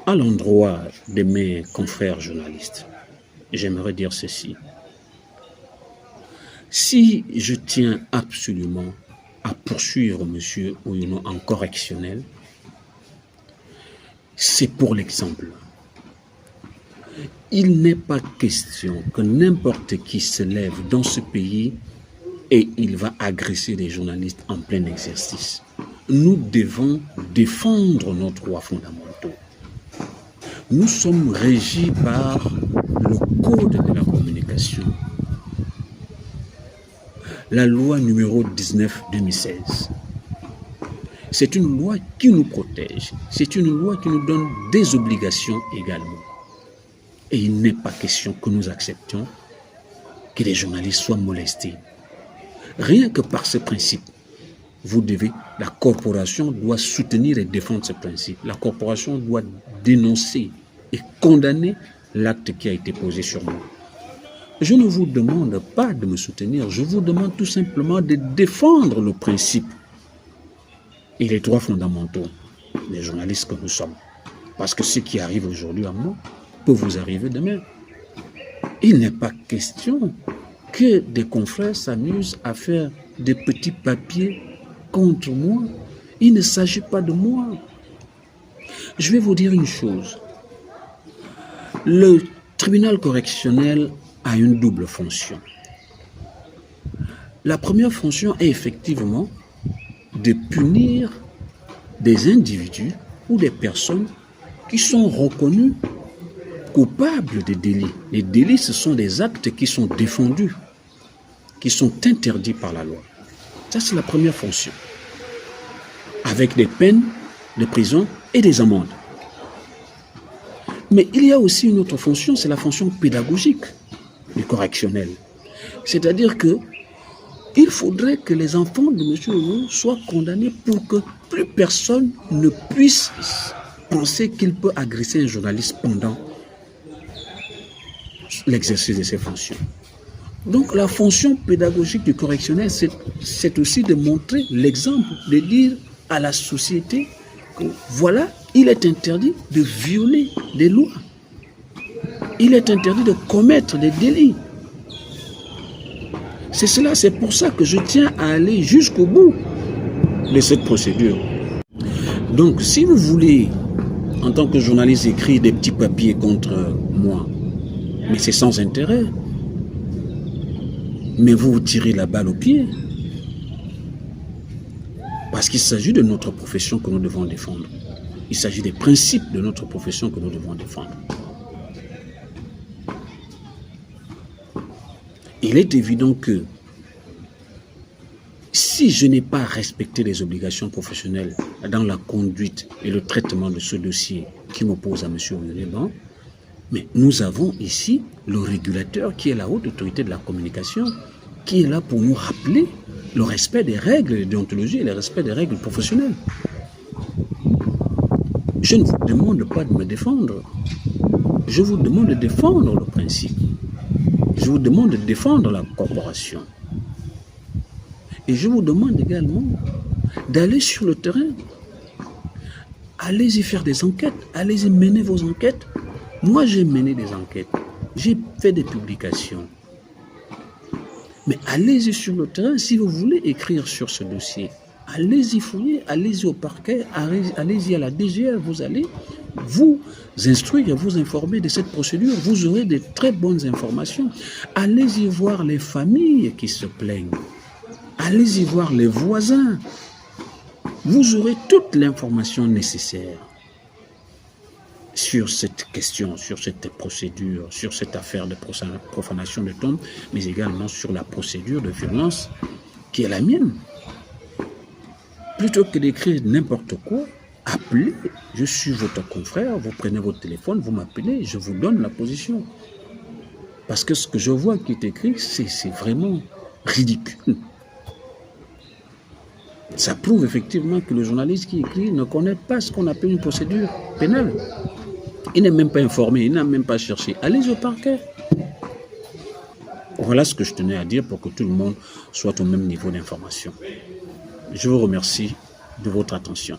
À l'endroit de mes confrères journalistes, j'aimerais dire ceci. Si je tiens absolument à poursuivre M. Oyono en correctionnel, c'est pour l'exemple. Il n'est pas question que n'importe qui se lève dans ce pays et il va agresser des journalistes en plein exercice. Nous devons défendre nos droits fondamentaux. Nous sommes régis par le Code de la communication, la loi numéro 19/2016. C'est une loi qui nous protège, c'est une loi qui nous donne des obligations également. Et il n'est pas question que nous acceptions que les journalistes soient molestés. Rien que par ce principe, la corporation doit soutenir et défendre ce principe. La corporation doit dénoncer et condamner l'acte qui a été posé sur nous. Je ne vous demande pas de me soutenir, je vous demande tout simplement de défendre le principe et les droits fondamentaux des journalistes que nous sommes. Parce que ce qui arrive aujourd'hui à moi peut vous arriver demain. Il n'est pas question que des confrères s'amusent à faire des petits papiers contre moi. Il ne s'agit pas de moi. Je vais vous dire une chose. Le tribunal correctionnel a une double fonction. La première fonction est effectivement de punir des individus ou des personnes qui sont reconnus coupables de délits. Les délits, ce sont des actes qui sont défendus, qui sont interdits par la loi. Ça, c'est la première fonction. Avec des peines de prison et des amendes. Mais il y a aussi une autre fonction, c'est la fonction pédagogique du correctionnel. C'est-à-dire que il faudrait que les enfants de M. Oyono soient condamnés pour que plus personne ne puisse penser qu'il peut agresser un journaliste pendant l'exercice de ses fonctions. Donc la fonction pédagogique du correctionnel, c'est aussi de montrer l'exemple, de dire à la société que voilà, il est interdit de violer des lois. Il est interdit de commettre des délits. C'est pour ça que je tiens à aller jusqu'au bout de cette procédure. Donc, si vous voulez, en tant que journaliste, écrire des petits papiers contre moi, mais c'est sans intérêt, mais vous vous tirez la balle au pied, parce qu'il s'agit de notre profession que nous devons défendre. Il s'agit des principes de notre profession que nous devons défendre. Il est évident que si je n'ai pas respecté les obligations professionnelles dans la conduite et le traitement de ce dossier qui m'oppose à M. Oyono, mais nous avons ici le régulateur qui est la haute autorité de la communication, qui est là pour nous rappeler le respect des règles de déontologie et le respect des règles professionnelles. Je ne vous demande pas de me défendre. Je vous demande de défendre le principe. Je vous demande de défendre la corporation. Et je vous demande également d'aller sur le terrain. Allez-y faire des enquêtes. Allez-y mener vos enquêtes. Moi, j'ai mené des enquêtes. J'ai fait des publications. Mais allez-y sur le terrain si vous voulez écrire sur ce dossier. Allez-y fouiller, allez-y au parquet, allez-y à la DGR. Vous allez vous instruire, vous informer de cette procédure. Vous aurez de très bonnes informations. Allez-y voir les familles qui se plaignent. Allez-y voir les voisins. Vous aurez toute l'information nécessaire sur cette question, sur cette procédure, sur cette affaire de profanation de tombe, mais également sur la procédure de violence qui est la mienne. Plutôt que d'écrire n'importe quoi, appelez, je suis votre confrère, vous prenez votre téléphone, vous m'appelez, je vous donne la position. Parce que ce que je vois qui est écrit, c'est vraiment ridicule. Ça prouve effectivement que le journaliste qui écrit ne connaît pas ce qu'on appelle une procédure pénale. Il n'est même pas informé, il n'a même pas cherché. Allez au parquet. Voilà ce que je tenais à dire pour que tout le monde soit au même niveau d'information. Je vous remercie de votre attention.